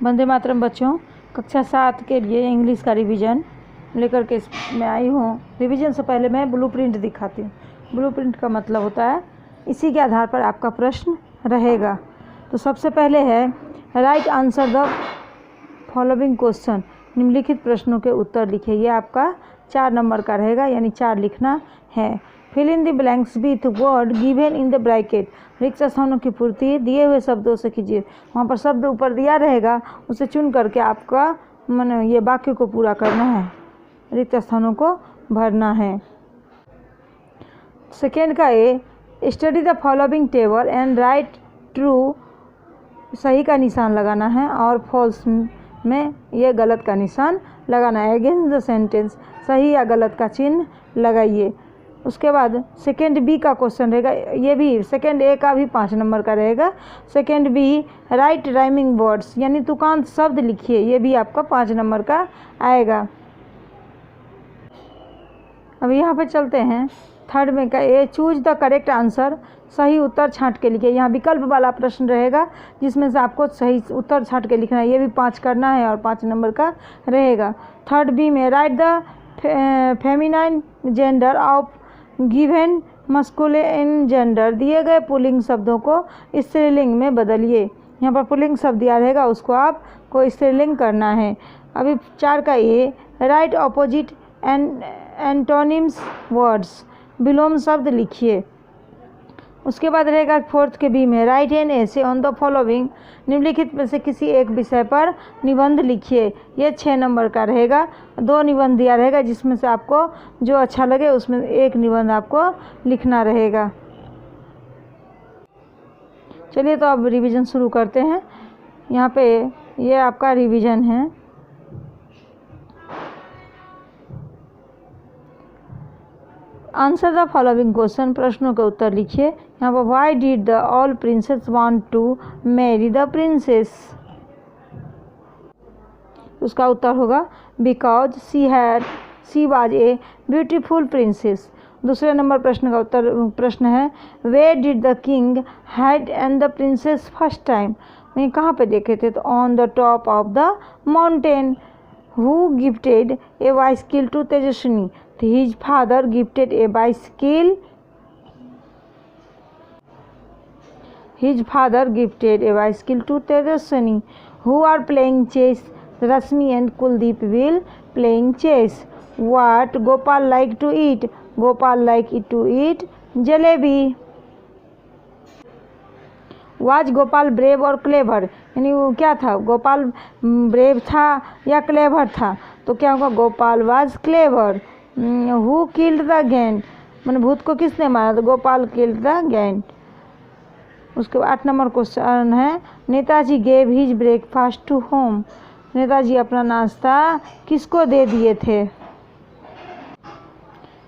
वंदे मातरम बच्चों, कक्षा 7 के लिए इंग्लिश का रिवीजन लेकर के मैं आई हूँ। रिवीजन से पहले मैं ब्लूप्रिंट दिखाती हूँ। ब्लूप्रिंट का मतलब होता है इसी के आधार पर आपका प्रश्न रहेगा। तो सबसे पहले है right answer the following question, निम्नलिखित प्रश्नों के उत्तर लिखिए। ये आपका 4 नंबर का रहेगा, यानी 4 लिखना है। Fill in the blanks with word given in the bracket, रिक्त स्थानों की पूर्ति दिए हुए शब्दों से कीजिए। वहाँ पर शब्द ऊपर दिया रहेगा, उसे चुन करके आपका ये वाक्य को पूरा करना है, रिक्त स्थानों को भरना है। सेकेंड का A, study the following table and write true, सही का निशान लगाना है और फॉल्स में ये गलत का निशान लगाना है। अगेंस्ट द सेंटेंस, सही या गलत का चिन्ह लगाइए। उसके बाद सेकेंड बी का क्वेश्चन रहेगा, ये भी सेकेंड ए का भी 5 नंबर का रहेगा। Second B write rhyming words, यानी तुकांत शब्द लिखिए, ये भी आपका 5 नंबर का आएगा। अब यहाँ पे चलते हैं थर्ड में का ए, चूज द करेक्ट आंसर, सही उत्तर छांट के लिखिए। यहाँ विकल्प वाला प्रश्न रहेगा जिसमें से आपको सही उत्तर छांट के लिखना है, ये भी 5 करना है और 5 नंबर का रहेगा। थर्ड बी में right the feminine gender of given masculine gender, दिए गए पुल्लिंग शब्दों को स्त्रीलिंग में बदलिए। यहाँ पर पुल्लिंग शब्द दिया रहेगा, उसको आपको स्त्रीलिंग करना है। अभी 4 का ए, राइट ऑपोजिट एंटोनिम्स वर्ड्स, विलोम शब्द लिखिए। उसके बाद रहेगा फोर्थ के बी में राइट एन ऐसे ऑन द फॉलोइंग, निम्नलिखित में से किसी एक विषय पर निबंध लिखिए। ये 6 नंबर का रहेगा। 2 निबंध दिया रहेगा जिसमें से आपको जो अच्छा लगे उसमें एक निबंध आपको लिखना रहेगा। चलिए तो अब रिवीजन शुरू करते हैं। यहाँ पे ये आपका रिवीजन है। आंसर द फॉलोइंग क्वेश्चन, प्रश्नों के उत्तर लिखिए। यहाँ पर why did the all princes want to marry the princess, उसका उत्तर होगा because she was a beautiful princess. दूसरे नंबर प्रश्न का प्रश्न है where did the king hide and the princess first time, ये कहाँ पे देखे थे? तो on the top of the mountain. Who gifted a bicycle to Tejaswini, his father gifted a bicycle. His father gifted a bicycle to Tejaswini. Who are playing chess? Rashmi and Kuldeep will playing chess. What Gopal like to eat? Gopal like to eat jalebi. Was Gopal brave और clever, यानी वो क्या था? Gopal brave था या clever था? तो क्या होगा? Gopal was clever. Who killed the giant, मैंने भूत को किसने मारा? तो गोपाल किल्ड द गैंड। उसके बाद 8 नंबर क्वेश्चन है Netaji gave his breakfast to home, Netaji अपना नाश्ता किसको दे दिए थे?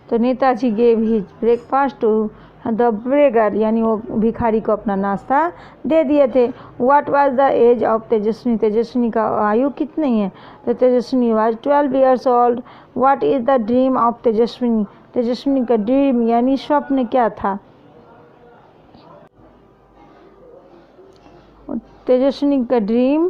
तो Netaji gave his breakfast to the beggar, यानी वो भिखारी को अपना नाश्ता दे दिए थे। What was the age of Tejaswini, Tejaswini का आयु कितनी है? तो Tejaswini was 12 years old. What is the dream of Tejaswini, Tejaswini का ड्रीम यानी स्वप्न क्या था? तेजस्विनी का dream,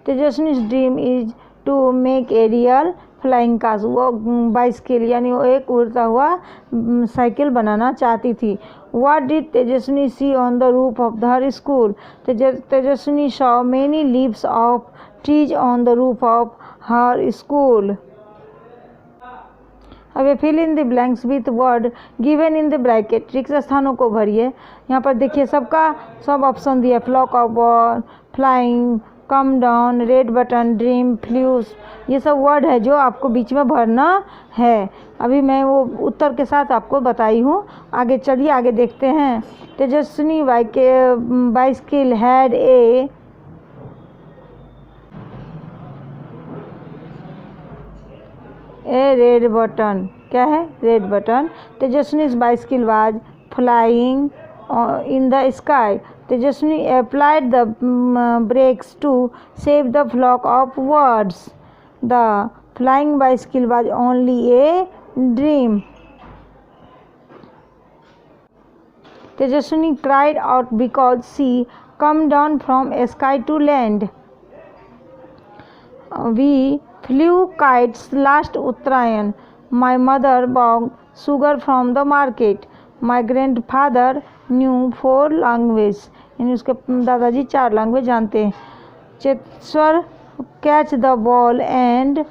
Tejaswini dream is to make a real flying cars, वो बाइसिकल यानी वो एक उड़ता हुआ साइकिल बनाना चाहती थी। What did Tejaswini see on the roof of her school, Tejaswini saw many leaves of trees on the roof of her school. अब ये fill in the blanks with word given in the bracket, रिक्त स्थानों को भरिए। यहाँ पर देखिए सब ऑप्शन दिया, flock of ball, flying, come down, red button, dream, flues, ये सब वर्ड है जो आपको बीच में भरना है। अभी मैं वो उत्तर के साथ आपको बताई हूँ। आगे चलिए आगे देखते हैं। Tejaswini bicycle had a red button, क्या है? Red button. Tejaswini bicycle was flying in the sky. Tejaswini applied the brakes to save the flock of birds. The flying bicycle was only a dream. Tejaswini cried out because she come down from sky to land. We flew kites last Uttarayan. My mother bought sugar from the market. My grandfather knew 4 languages. यानी उसके दादाजी 4 language जानते हैं. Cheteshwar catch the ball and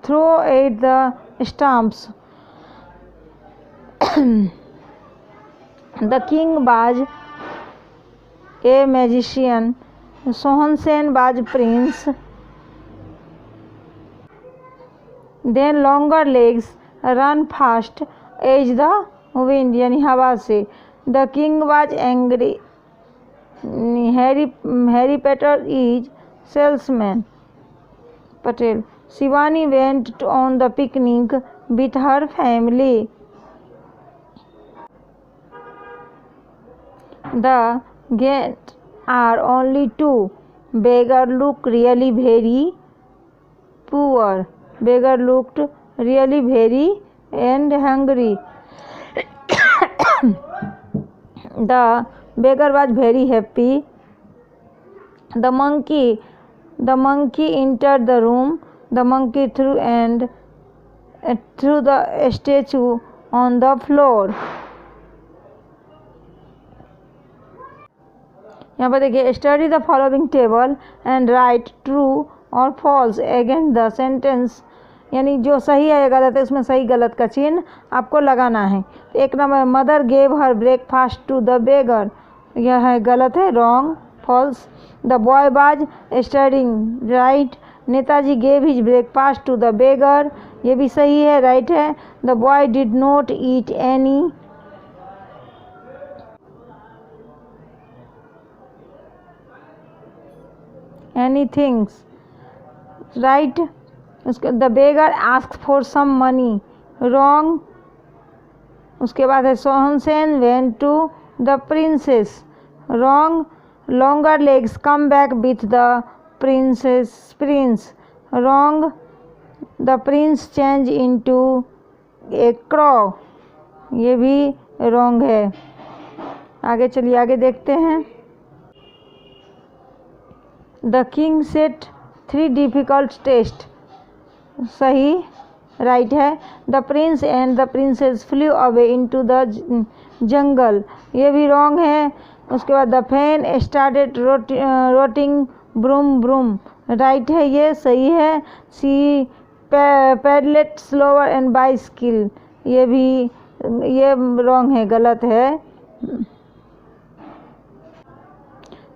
throw at the stumps. The king was a magician. Sohan Sen was prince. Then longer legs run fast as the wind, यानी हवा से. The king was angry. Harry Potter is salesman. Patel. Shivani went on the picnic with her family. The guests are only 2. Beggar looked really very poor. Beggar looked really very and hungry. The beggar was very happy. The monkey entered the room. The monkey threw the statue on the floor. यहाँ पर देखिए, study the following table and write true और false against the sentence, यानी जो सही है या गलत है उसमें सही गलत का चिन्ह आपको लगाना है. एक number, mother gave her breakfast to the beggar, यह है गलत है, wrong, false. The boy was studying, right. Netaji gave his breakfast to the beggar, ये भी सही है, राइट है. The boy did not eat any things, right. उसके the beggar ask for some money, wrong. उसके बाद है Sohan Sen went to the princess, wrong. Longer legs come back with the prince, wrong. The prince change into a crow, ये भी wrong है. आगे चलिए, आगे देखते हैं. The king set 3 difficult test, सही, राइट है. The prince and the princess flew away into the jungle, ये भी रॉन्ग है. उसके बाद the fan started rotating broom broom, right है, ये सही है. She pedalled slower and bicycle, ये रॉन्ग है, गलत है.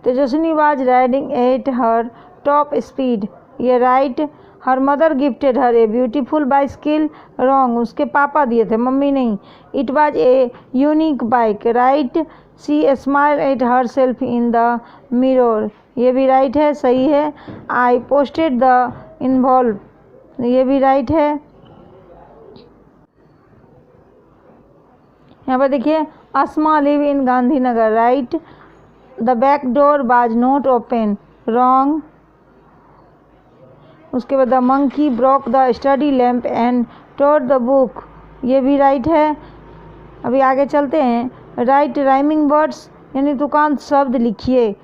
Tejaswini was riding at her top speed, ये right. Her mother gifted her a beautiful bicycle, wrong. उसके पापा दिए थे, मम्मी नहीं. It was a unique bike, right. She smile at her self in the mirror, ये भी राइट है, सही है. आई पोस्टेड द इन्वॉल्व, ये भी राइट है. यहाँ पर देखिए, Asma live in Gandhinagar, right. The back door was not open, wrong. उसके बाद the monkey broke the study lamp and tore the book, ये भी राइट है. अभी आगे चलते हैं. राइट राइमिंग वर्ड्स, यानी तुकांत शब्द लिखिए.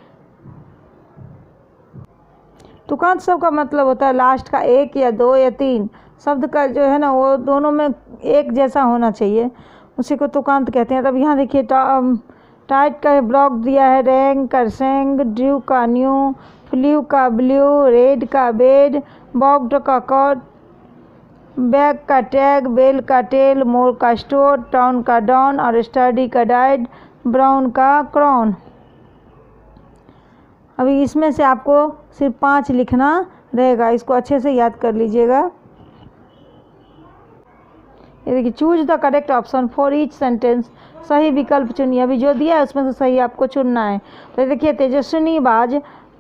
तुकांत शब्द का मतलब होता है लास्ट का 1 या 2 या 3 शब्द का जो है ना, वो दोनों में एक जैसा होना चाहिए, उसी को तुकांत कहते हैं. तब यहाँ देखिए, टाइट का ब्लॉक दिया है, रैंग का सेंग, ड्यू का न्यू, फ्लू का ब्लू, रेड का बेड, बॉक्ड का कॉट, बैग का टैग, बेल का टेल, मोर का स्टोर, टाउन का डॉन और स्टडी का डाइड, ब्राउन का क्राउन. अभी इसमें से आपको सिर्फ 5 लिखना रहेगा, इसको अच्छे से याद कर लीजिएगा. ये देखिए, choose the correct option for each sentence, सही विकल्प चुनिए. अभी जो दिया है उसमें से सही आपको चुनना है. तो देखिए, तेजस्विनी बाज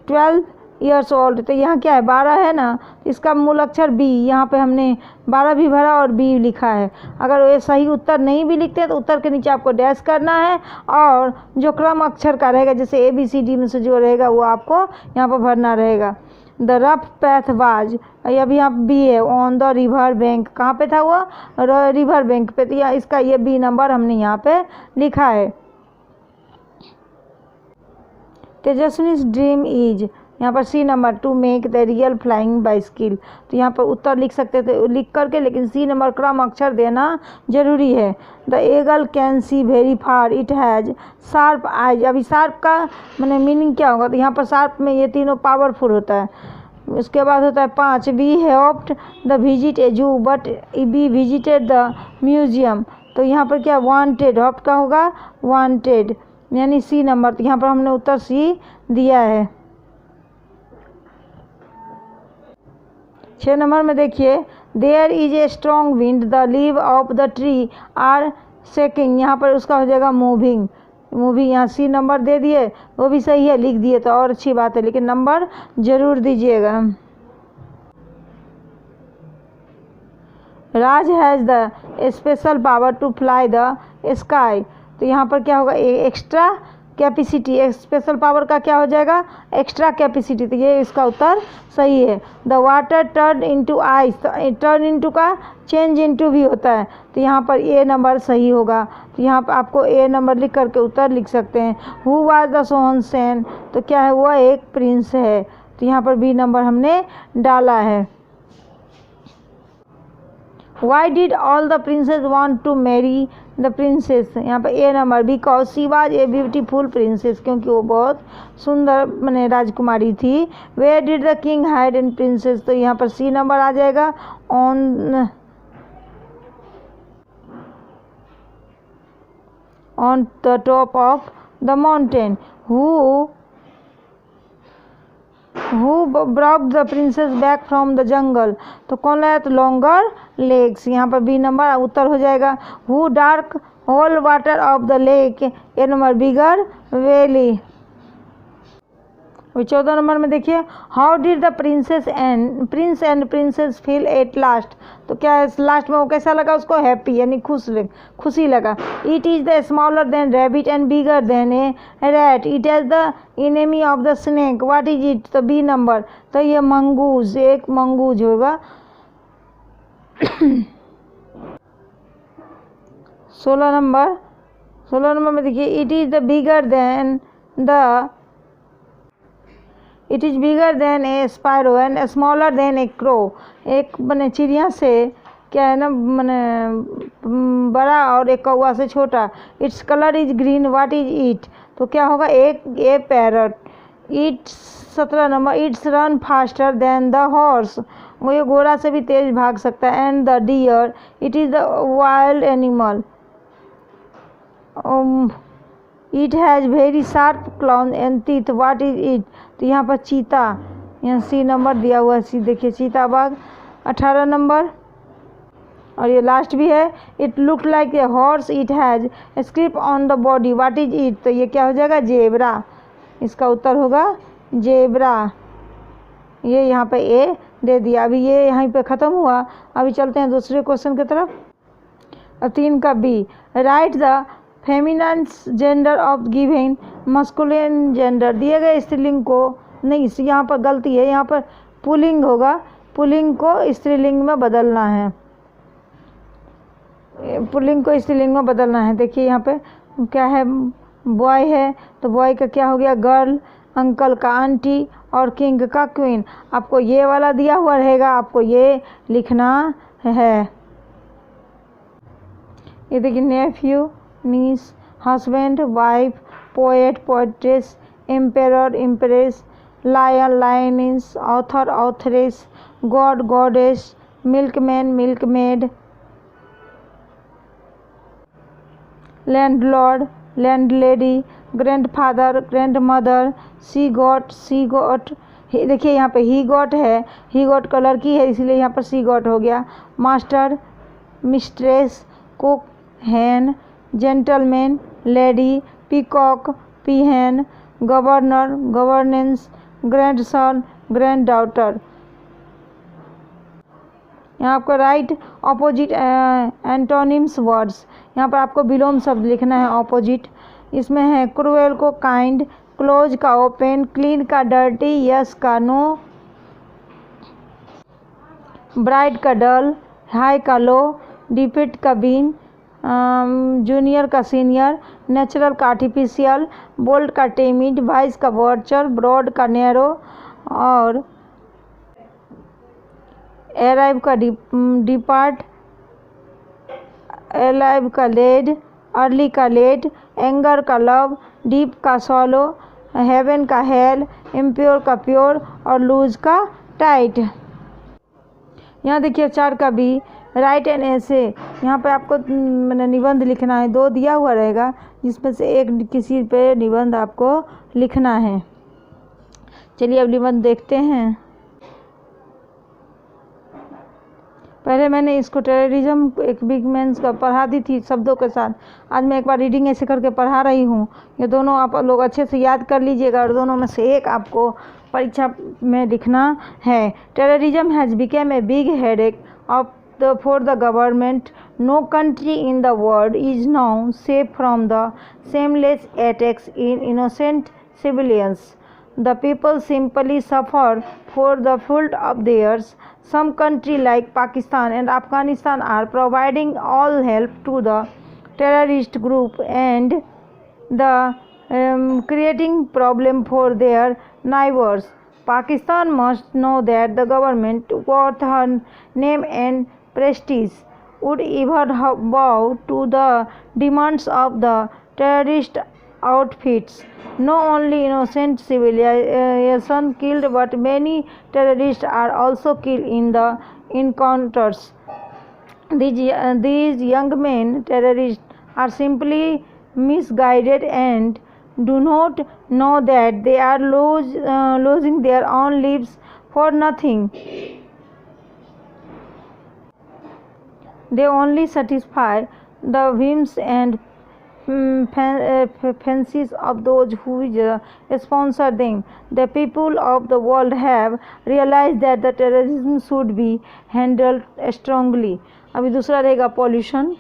12 ईयर्स ओल्ड, तो यहाँ क्या है, 12 है ना, इसका मूल अक्षर बी, यहाँ पे हमने 12 भी भरा और बी लिखा है. अगर ये सही उत्तर नहीं भी लिखते हैं तो उत्तर के नीचे आपको डैश करना है, और जो क्रम अक्षर का रहेगा, जैसे ABCD में से जो रहेगा वो आपको यहाँ पर भरना रहेगा. द रफ पैथ वाज, अभी यहाँ बी है, ऑन द रिवर बैंक, कहाँ पे था वो, रिवर बैंक पे, तो यहाँ इसका ये बी नंबर हमने यहाँ पे लिखा है। तेजस्विनी's ड्रीम इज, यहाँ पर C number, to make the real flying bicycle, तो यहाँ पर उत्तर लिख सकते थे लिख करके, लेकिन सी नंबर क्रम अक्षर देना जरूरी है। The eagle can see very far, it has sharp eyes, अभी शार्प का मैंने मीनिंग क्या होगा, तो यहाँ पर शार्प में ये तीनों पावरफुल होता है। उसके बाद होता है 5, we helped the visit a zoo but we visited the museum, तो यहाँ पर क्या वांटेड, हेल्प का होगा वांटेड, यानी सी नंबर, तो यहाँ पर हमने उत्तर सी दिया है। 6 नंबर में देखिए, there is a strong wind the leave of the tree are shaking, यहाँ पर उसका हो जाएगा मूविंग, मूविंग यहाँ सी नंबर दे दिए, वो भी सही है, लिख दिए तो और अच्छी बात है, लेकिन नंबर जरूर दीजिएगा। Raj has the special power to fly the sky, तो यहाँ पर क्या होगा एक्स्ट्रा कैपेसिटी, स्पेशल पावर का क्या हो जाएगा एक्स्ट्रा कैपेसिटी, तो ये इसका उत्तर सही है। The water turn into ice, तो टर्न इनटू का चेंज इनटू भी होता है, तो यहाँ पर ए नंबर सही होगा, तो यहाँ पर आपको ए नंबर लिख करके उत्तर लिख सकते हैं। हु वाज द सोहनसेन, तो क्या है वह एक प्रिंस है, तो यहाँ पर बी नंबर हमने डाला है। Why did all the princes want to marry the princess, यहाँ पर A number, because she was a beautiful princess, क्योंकि वो बहुत सुंदर मैंने राजकुमारी थी। Where did the king hide in princess, तो यहाँ पर सी नंबर आ जाएगा, on the top of the mountain. Who brought the princess back from the jungle, तो कौन लाया, तो लॉन्गर लेग्स, यहाँ पर बी नंबर उत्तर हो जाएगा। Who dark whole water of the lake, A number bigger valley. 14 number में देखिए, how did the prince and princess feel at last, तो क्या है लास्ट में वो कैसा लगा उसको, हैप्पी यानी खुशी लगा। It is the smaller than rabbit and bigger than A rat, it is the enemy of the snake, what is it, तो बी नंबर, तो ये मंगूज, एक मंगूज होगा। 16 नंबर में देखिए, it is bigger than a sparrow and smaller than a crow, एक मैंने चिड़िया से क्या है ना मैंने बड़ा और एक कौवा से छोटा। It's colour is green, what is it, तो क्या होगा एक a parrot. It's 17 number, it's run faster than the horse, वो ये घोड़ा से भी तेज भाग सकता है। And the deer, it is the wild animal. It has very sharp claws and teeth, what is it, तो यहाँ पर चीता, यहाँ सी नंबर दिया हुआ है, सी देखिए चीता बाघ। 18 नंबर और ये लास्ट भी है, it look like a horse, it has script on the body, what is it, तो ये क्या हो जाएगा जेब्रा, इसका उत्तर होगा जेब्रा। ये यहाँ पे ए दे दिया। अभी ये यहाँ पे ख़त्म हुआ, अभी चलते हैं दूसरे क्वेश्चन की तरफ। और 3 का B, write the feminine gender of given masculine gender, दिए गए स्त्रीलिंग को, नहीं यहाँ पर गलती है, यहाँ पर पुल्लिंग होगा, पुल्लिंग को स्त्रीलिंग में बदलना है, पुल्लिंग को स्त्रीलिंग में बदलना है। देखिए यहाँ पे क्या है, बॉय है तो बॉय का क्या हो गया गर्ल, अंकल का आंटी और किंग का क्वीन। आपको ये वाला दिया हुआ रहेगा, आपको ये लिखना है। ये देखिए nephew, niece, husband, wife, poet, poetess, emperor, empress, lion, lioness, author, authoress, god, goddess, milkman, milkmaid, landlord, landlady, grandfather, grandmother, C got. देखिए यहाँ पे ही गॉट है, ही गॉट कलर की है इसलिए यहाँ पर सी गॉट हो गया। Master, mistress, cook, hen, gentleman, lady, peacock, peahen, governor, governess, grandson, granddaughter. यहाँ आपको राइट ऑपोजिट एंटोनिम्स वर्ड्स, यहाँ पर आपको विलोम शब्द लिखना है ऑपोजिट। इसमें है क्रूएल को काइंड, क्लोज का ओपन, क्लीन का डर्टी, यस का नो, ब्राइट का डल, हाई का लो, डिफिट का बीन, जूनियर का सीनियर, नेचुरल का आर्टिफिशियल, बोल्ड का टिमिड, वाइज का वर्चर, ब्रॉड का नैरो और अराइव का डिपार्ट, अलाइव का लेड, अर्ली का लेट, एंगर का लव, डीप का सॉलो, हेवन का हेल, इम्प्योर का प्योर और लूज का टाइट। यहाँ देखिए 4 का बी, राइट एन ऐसे। यहाँ पे आपको मैंने निबंध लिखना है, 2 दिया हुआ रहेगा जिसमें से एक किसी पे निबंध आपको लिखना है। चलिए अब निबंध देखते हैं। पहले मैंने इसको टेररिज्म एक बिग मेंस का पढ़ा दी थी शब्दों के साथ, आज मैं एक बार रीडिंग ऐसे करके पढ़ा रही हूँ। ये दोनों आप लोग अच्छे से याद कर लीजिएगा और दोनों में से एक आपको परीक्षा में लिखना है। Terrorism has became a big headache for the government. No country in the world is now safe from the shameless attacks in innocent civilians. The people simply suffer for the fault of theirs. Some countries like Pakistan and Afghanistan are providing all help to the terrorist group and creating problem for their neighbors. Pakistan must know that the government, worth her name and prestige, would ever bow to the demands of the terrorist outfits. No only innocent civilians killed, but many terrorists are also killed in the encounters. These young men terrorists are simply misguided and do not know that they are losing their own lives for nothing. They only satisfy the whims and fancies of those who sponsor them. The people of the world have realized that the terrorism should be handled strongly. अभी दूसरा रहेगा pollution,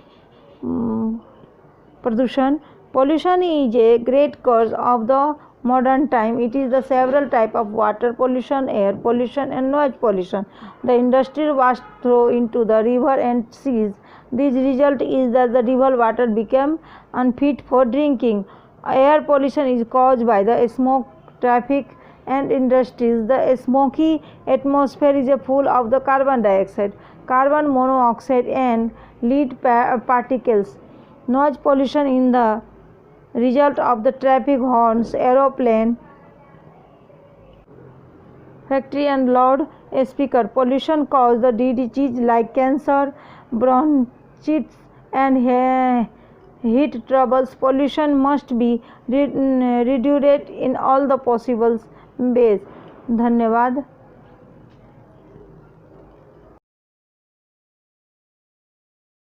प्रदूषण। Pollution is a great cause of the modern time. It is the several type of water pollution, air pollution and noise pollution. The industry was thrown into the river and seas. This result is that the river water became unfit for drinking. Air pollution is caused by the smoke, traffic and industries. The smoky atmosphere is full of the carbon dioxide, carbon monoxide and lead particles. Noise pollution in the result of the traffic horns, aeroplane, factory and loud speaker. Pollution causes the disease like cancer, bronchitis and heat troubles. Pollution must be reduced in all the possible ways. धन्यवाद।